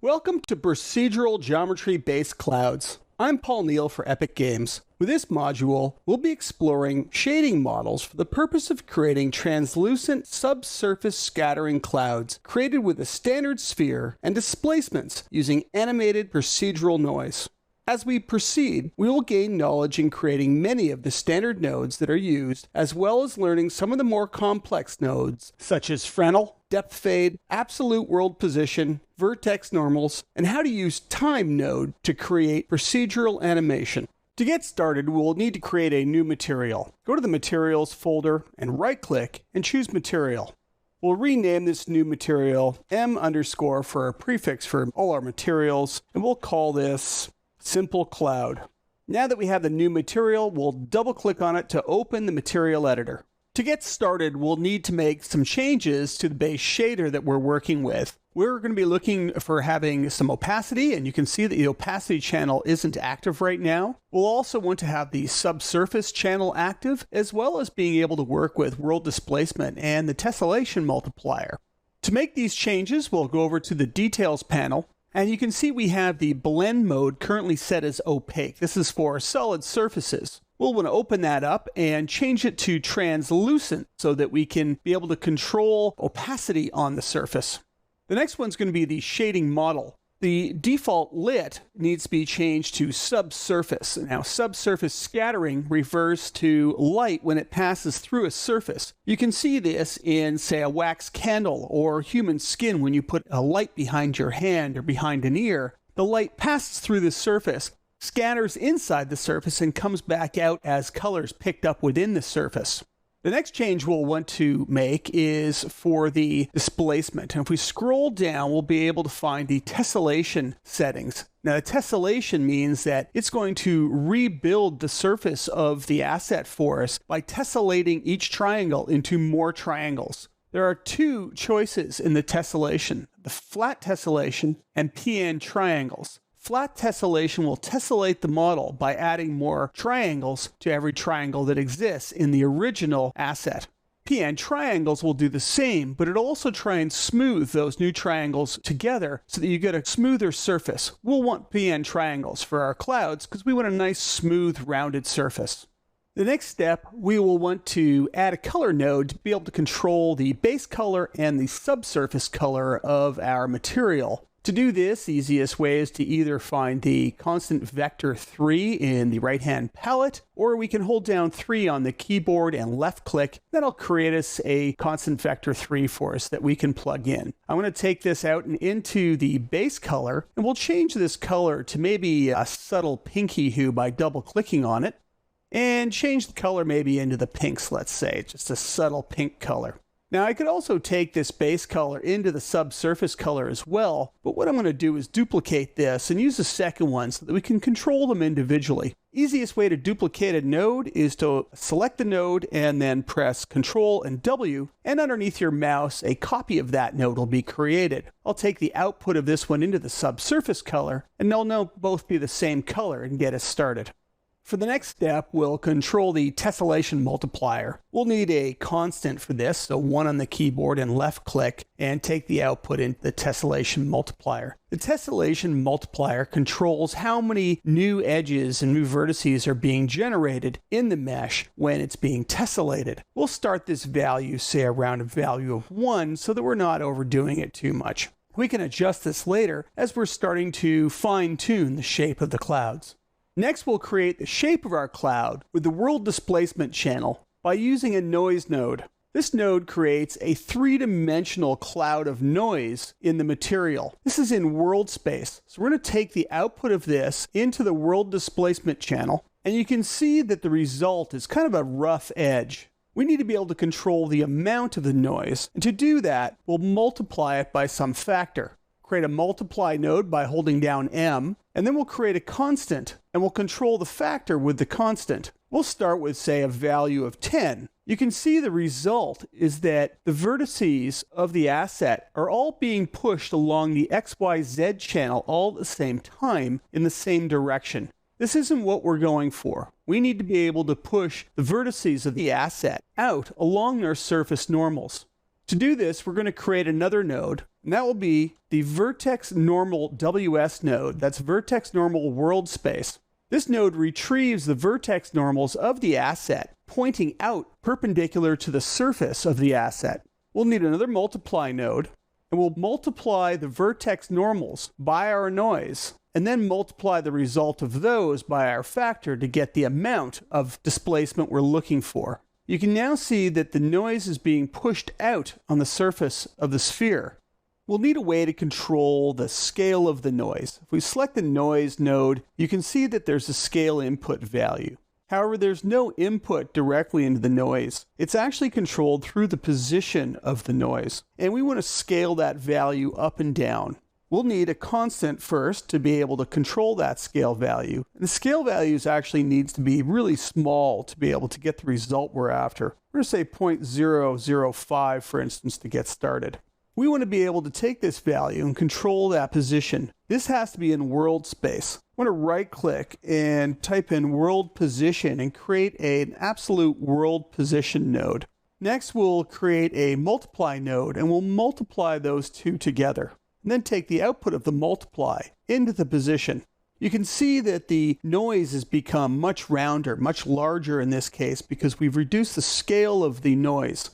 Welcome to Procedural Geometry-Based Clouds. I'm Paul Neal for Epic Games. With this module, we'll be exploring shading models for the purpose of creating translucent subsurface scattering clouds created with a standard sphere and displacements using animated procedural noise. As we proceed, we will gain knowledge in creating many of the standard nodes that are used, as well as learning some of the more complex nodes, such as Fresnel, depth fade, absolute world position, vertex normals, and how to use time node to create procedural animation. To get started, we'll need to create a new material. Go to the Materials folder and right-click and choose Material. We'll rename this new material M_ for a prefix for all our materials, and we'll call this Simple Cloud. Now that we have the new material, we'll double-click on it to open the material editor. To get started, we'll need to make some changes to the base shader that we're working with. We're going to be looking for having some opacity, and you can see that the opacity channel isn't active right now. We'll also want to have the subsurface channel active, as well as being able to work with world displacement and the tessellation multiplier. To make these changes, we'll go over to the Details panel, and you can see we have the blend mode currently set as opaque. This is for solid surfaces. We'll want to open that up and change it to translucent so that we can be able to control opacity on the surface. The next one's going to be the shading model. The default lit needs to be changed to subsurface. Now, subsurface scattering refers to light when it passes through a surface. You can see this in, say, a wax candle or human skin when you put a light behind your hand or behind an ear. The light passes through the surface, scatters inside the surface, and comes back out as colors picked up within the surface. The next change we'll want to make is for the displacement. And if we scroll down, we'll be able to find the tessellation settings. Now, the tessellation means that it's going to rebuild the surface of the asset for us by tessellating each triangle into more triangles. There are two choices in the tessellation, the flat tessellation and PN triangles. Flat tessellation will tessellate the model by adding more triangles to every triangle that exists in the original asset. PN triangles will do the same, but it'll also try and smooth those new triangles together so that you get a smoother surface. We'll want PN triangles for our clouds because we want a nice, smooth, rounded surface. The next step, we will want to add a color node to be able to control the base color and the subsurface color of our material. To do this, the easiest way is to either find the constant vector 3 in the right-hand palette, or we can hold down 3 on the keyboard and left-click. That'll create us a constant vector 3 for us that we can plug in. I'm going to take this out and into the base color, and we'll change this color to maybe a subtle pinky hue by double-clicking on it, and change the color maybe into the pinks, let's say, just a subtle pink color. Now, I could also take this base color into the subsurface color as well, but what I'm going to do is duplicate this and use the second one so that we can control them individually. Easiest way to duplicate a node is to select the node and then press Ctrl and W, and underneath your mouse, a copy of that node will be created. I'll take the output of this one into the subsurface color, and they'll now both be the same color and get us started. For the next step, we'll control the tessellation multiplier. We'll need a constant for this, so 1 on the keyboard and left click, and take the output into the tessellation multiplier. The tessellation multiplier controls how many new edges and new vertices are being generated in the mesh when it's being tessellated. We'll start this value, say around a value of 1, so that we're not overdoing it too much. We can adjust this later as we're starting to fine-tune the shape of the clouds. Next, we'll create the shape of our cloud with the world displacement channel by using a noise node. This node creates a three-dimensional cloud of noise in the material. This is in world space. So we're going to take the output of this into the world displacement channel, and you can see that the result is kind of a rough edge. We need to be able to control the amount of the noise, and to do that, we'll multiply it by some factor. Create a multiply node by holding down M, and then we'll create a constant, and we'll control the factor with the constant. We'll start with, say, a value of 10. You can see the result is that the vertices of the asset are all being pushed along the XYZ channel all at the same time in the same direction. This isn't what we're going for. We need to be able to push the vertices of the asset out along their surface normals. To do this, we're going to create another node, and that will be the vertex normal WS node. That's vertex normal world space. This node retrieves the vertex normals of the asset, pointing out perpendicular to the surface of the asset. We'll need another multiply node, and we'll multiply the vertex normals by our noise, and then multiply the result of those by our factor to get the amount of displacement we're looking for. You can now see that the noise is being pushed out on the surface of the sphere. We'll need a way to control the scale of the noise. If we select the noise node, you can see that there's a scale input value. However, there's no input directly into the noise. It's actually controlled through the position of the noise, and we want to scale that value up and down. We'll need a constant first to be able to control that scale value. And the scale values actually needs to be really small to be able to get the result we're after. We're going to say 0.005, for instance, to get started. We want to be able to take this value and control that position. This has to be in world space. I want to right-click and type in world position and create an absolute world position node. Next, we'll create a multiply node, and we'll multiply those two together. And then take the output of the multiply into the position. You can see that the noise has become much rounder, much larger in this case, because we've reduced the scale of the noise.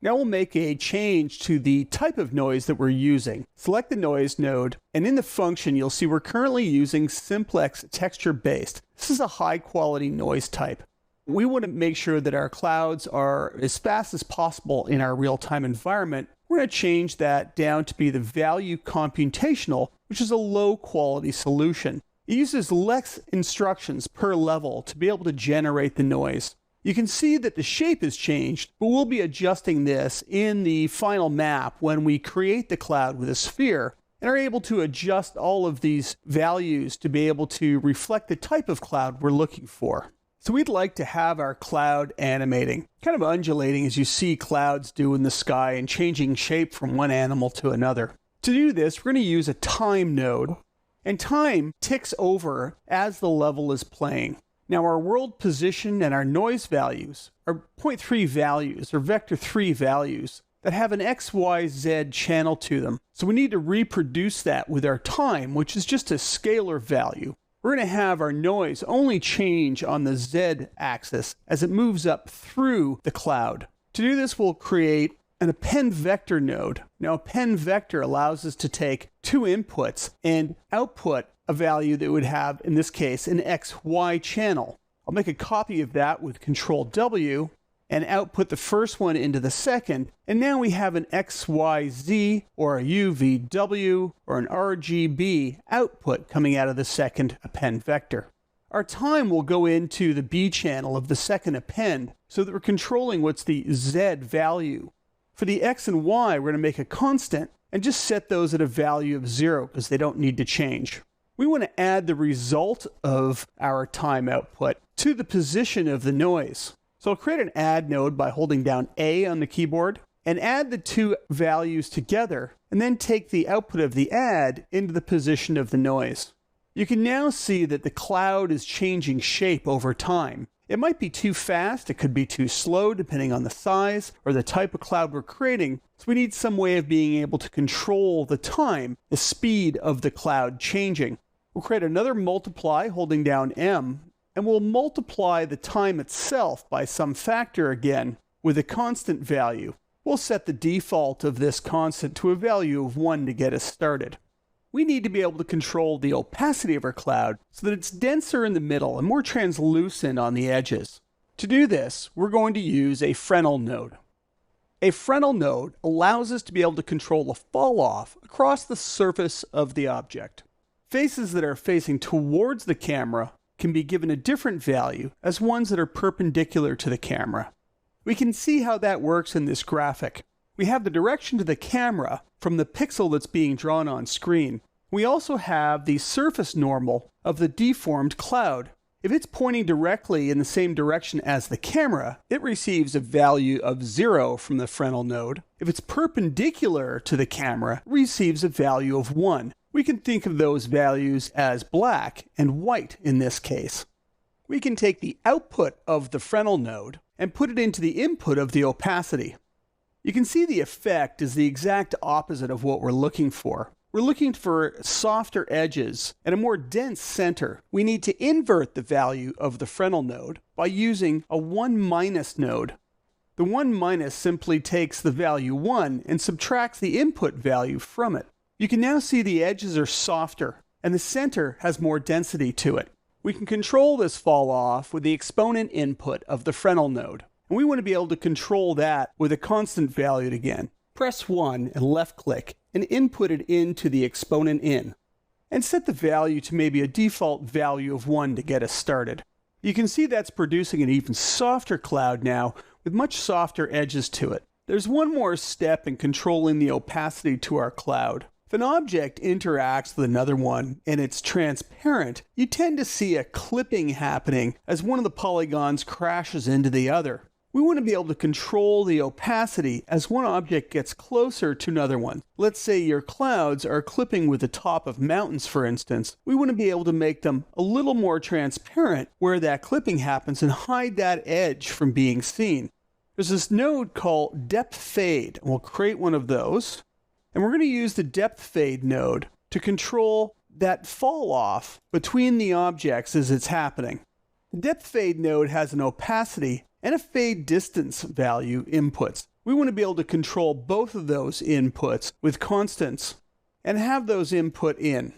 Now we'll make a change to the type of noise that we're using. Select the noise node, and in the function you'll see we're currently using simplex texture based. This is a high quality noise type. We want to make sure that our clouds are as fast as possible in our real-time environment. We're going to change that down to be the value computational, which is a low quality solution. It uses less instructions per level to be able to generate the noise. You can see that the shape has changed, but we'll be adjusting this in the final map when we create the cloud with a sphere and are able to adjust all of these values to be able to reflect the type of cloud we're looking for. So we'd like to have our cloud animating, kind of undulating as you see clouds do in the sky and changing shape from one animal to another. To do this, we're going to use a time node, and time ticks over as the level is playing. Now our world position and our noise values are 0.3 values, or vector 3 values, that have an XYZ channel to them. So we need to reproduce that with our time, which is just a scalar value. We're going to have our noise only change on the Z axis as it moves up through the cloud. To do this, we'll create an append vector node. Now, append vector allows us to take two inputs and output a value that would have, in this case, an XY channel. I'll make a copy of that with Control W and output the first one into the second. And now we have an XYZ or a UVW or an RGB output coming out of the second append vector. Our time will go into the B channel of the second append so that we're controlling what's the Z value. For the X and Y, we're going to make a constant and just set those at a value of 0 because they don't need to change. We want to add the result of our time output to the position of the noise. So I'll create an add node by holding down A on the keyboard and add the two values together and then take the output of the add into the position of the noise. You can now see that the cloud is changing shape over time. It might be too fast, it could be too slow depending on the size or the type of cloud we're creating. So we need some way of being able to control the time, the speed of the cloud changing. We'll create another multiply holding down M, and we'll multiply the time itself by some factor again with a constant value. We'll set the default of this constant to a value of 1 to get us started. We need to be able to control the opacity of our cloud so that it's denser in the middle and more translucent on the edges. To do this, we're going to use a Fresnel node. A Fresnel node allows us to be able to control the fall off across the surface of the object. Faces that are facing towards the camera can be given a different value as ones that are perpendicular to the camera. We can see how that works in this graphic. We have the direction to the camera from the pixel that's being drawn on screen. We also have the surface normal of the deformed cloud. If it's pointing directly in the same direction as the camera, it receives a value of 0 from the Fresnel node. If it's perpendicular to the camera, it receives a value of 1. We can think of those values as black and white in this case. We can take the output of the Fresnel node and put it into the input of the opacity. You can see the effect is the exact opposite of what we're looking for. We're looking for softer edges and a more dense center. We need to invert the value of the Fresnel node by using a 1- node. The 1- simply takes the value 1 and subtracts the input value from it. You can now see the edges are softer and the center has more density to it. We can control this fall off with the exponent input of the Fresnel node. And we want to be able to control that with a constant value again. Press 1 and left click and input it into the exponent in. And set the value to maybe a default value of 1 to get us started. You can see that's producing an even softer cloud now with much softer edges to it. There's one more step in controlling the opacity to our cloud. If an object interacts with another one and it's transparent, you tend to see a clipping happening as one of the polygons crashes into the other. We want to be able to control the opacity as one object gets closer to another one. Let's say your clouds are clipping with the top of mountains, for instance. We want to be able to make them a little more transparent where that clipping happens and hide that edge from being seen. There's this node called depth fade, and we'll create one of those. And we're going to use the depth fade node to control that fall off between the objects as it's happening. The depth fade node has an opacity and a fade distance value inputs. We want to be able to control both of those inputs with constants and have those input in.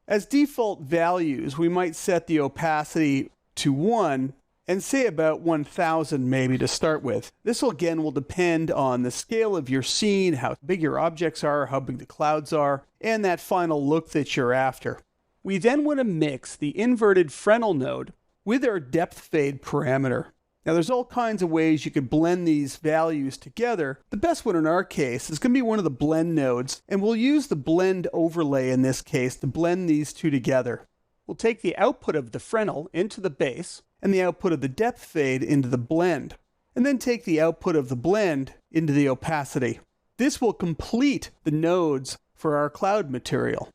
As default values, we might set the opacity to 1 and say about 1000 maybe to start with. This again will depend on the scale of your scene, how big your objects are, how big the clouds are, and that final look that you're after. We then want to mix the inverted Fresnel node with our depth fade parameter. Now there's all kinds of ways you could blend these values together. The best one in our case is going to be one of the blend nodes, and we'll use the blend overlay in this case to blend these two together. We'll take the output of the Fresnel into the base and the output of the depth fade into the blend, and then take the output of the blend into the opacity. This will complete the nodes for our cloud material.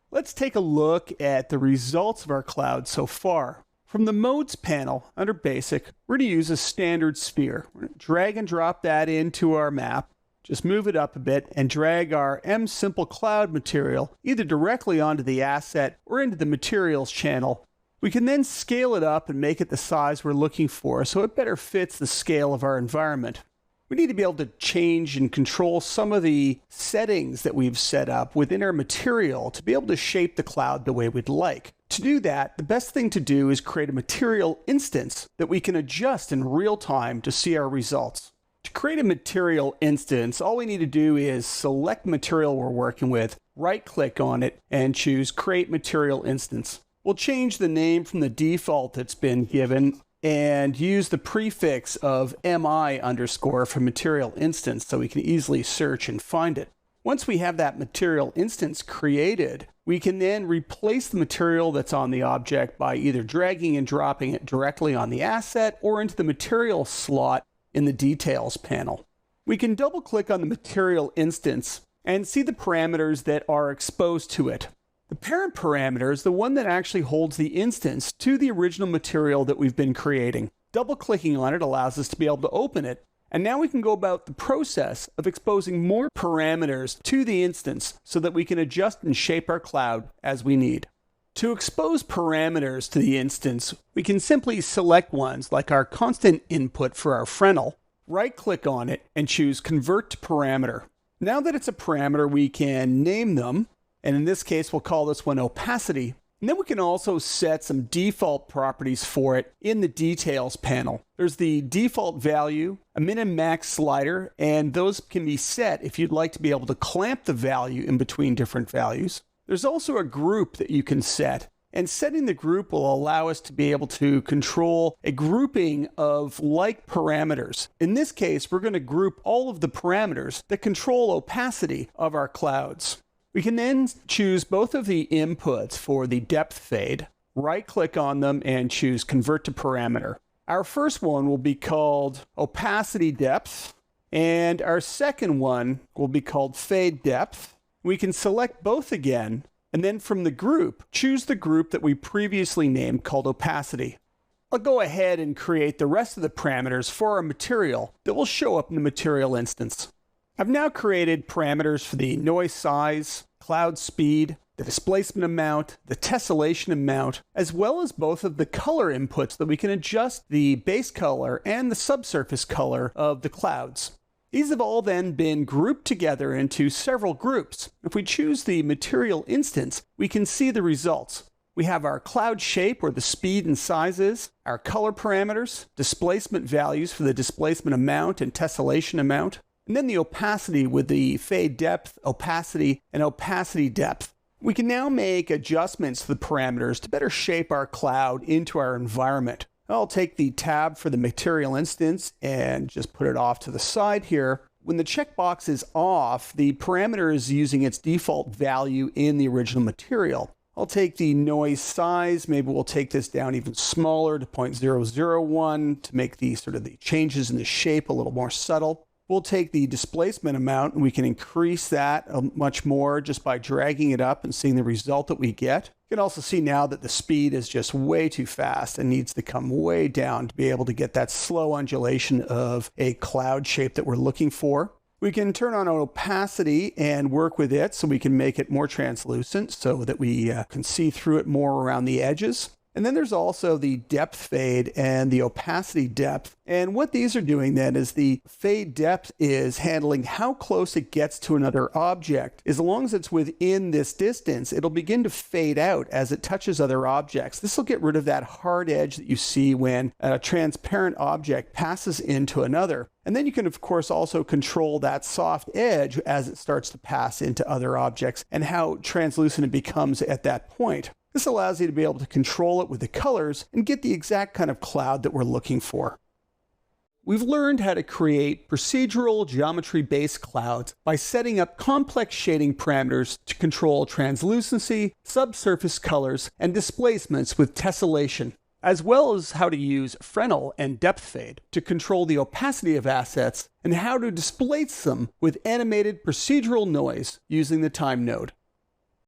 Let's take a look at the results of our cloud so far. From the Modes panel, under Basic, we're going to use a standard sphere. We're going to drag and drop that into our map, just move it up a bit, and drag our M-Simple Cloud material either directly onto the asset or into the Materials channel. We can then scale it up and make it the size we're looking for so it better fits the scale of our environment. We need to be able to change and control some of the settings that we've set up within our material to be able to shape the cloud the way we'd like. To do that, the best thing to do is create a material instance that we can adjust in real time to see our results. To create a material instance, all we need to do is select the material we're working with, right-click on it, and choose Create Material Instance. We'll change the name from the default that's been given and use the prefix of mi_ for material instance so we can easily search and find it. Once we have that material instance created, we can then replace the material that's on the object by either dragging and dropping it directly on the asset or into the material slot in the Details panel. We can double click on the material instance and see the parameters that are exposed to it. The parent parameter is the one that actually holds the instance to the original material that we've been creating. Double-clicking on it allows us to be able to open it, and now we can go about the process of exposing more parameters to the instance so that we can adjust and shape our cloud as we need. To expose parameters to the instance, we can simply select ones like our constant input for our Fresnel, right-click on it, and choose Convert to Parameter. Now that it's a parameter, we can name them. And in this case, we'll call this one opacity. And then we can also set some default properties for it in the Details panel. There's the default value, a min and max slider, and those can be set if you'd like to be able to clamp the value in between different values. There's also a group that you can set. And setting the group will allow us to be able to control a grouping of like parameters. In this case, we're going to group all of the parameters that control opacity of our clouds. We can then choose both of the inputs for the depth fade, right-click on them, and choose Convert to Parameter. Our first one will be called Opacity Depth, and our second one will be called Fade Depth. We can select both again, and then from the group, choose the group that we previously named called Opacity. I'll go ahead and create the rest of the parameters for our material that will show up in the material instance. I've now created parameters for the noise size, cloud speed, the displacement amount, the tessellation amount, as well as both of the color inputs that we can adjust the base color and the subsurface color of the clouds. These have all then been grouped together into several groups. If we choose the material instance, we can see the results. We have our cloud shape where the speed and size is, our color parameters, displacement values for the displacement amount and tessellation amount, and then the opacity with the fade depth, opacity, and opacity depth. We can now make adjustments to the parameters to better shape our cloud into our environment. I'll take the tab for the material instance and just put it off to the side here. When the checkbox is off, the parameter is using its default value in the original material. I'll take the noise size, maybe we'll take this down even smaller to 0.001 to make the changes in the shape a little more subtle. We'll take the displacement amount and we can increase that much more just by dragging it up and seeing the result that we get. You can also see now that the speed is just way too fast and needs to come way down to be able to get that slow undulation of a cloud shape that we're looking for. We can turn on opacity and work with it so we can make it more translucent so that we can see through it more around the edges. And then there's also the depth fade and the opacity depth. And what these are doing then is the fade depth is handling how close it gets to another object. As long as it's within this distance, it'll begin to fade out as it touches other objects. This will get rid of that hard edge that you see when a transparent object passes into another. And then you can, of course, also control that soft edge as it starts to pass into other objects and how translucent it becomes at that point. This allows you to be able to control it with the colors and get the exact kind of cloud that we're looking for. We've learned how to create procedural geometry-based clouds by setting up complex shading parameters to control translucency, subsurface colors, and displacements with tessellation, as well as how to use Fresnel and depth fade to control the opacity of assets and how to displace them with animated procedural noise using the time node.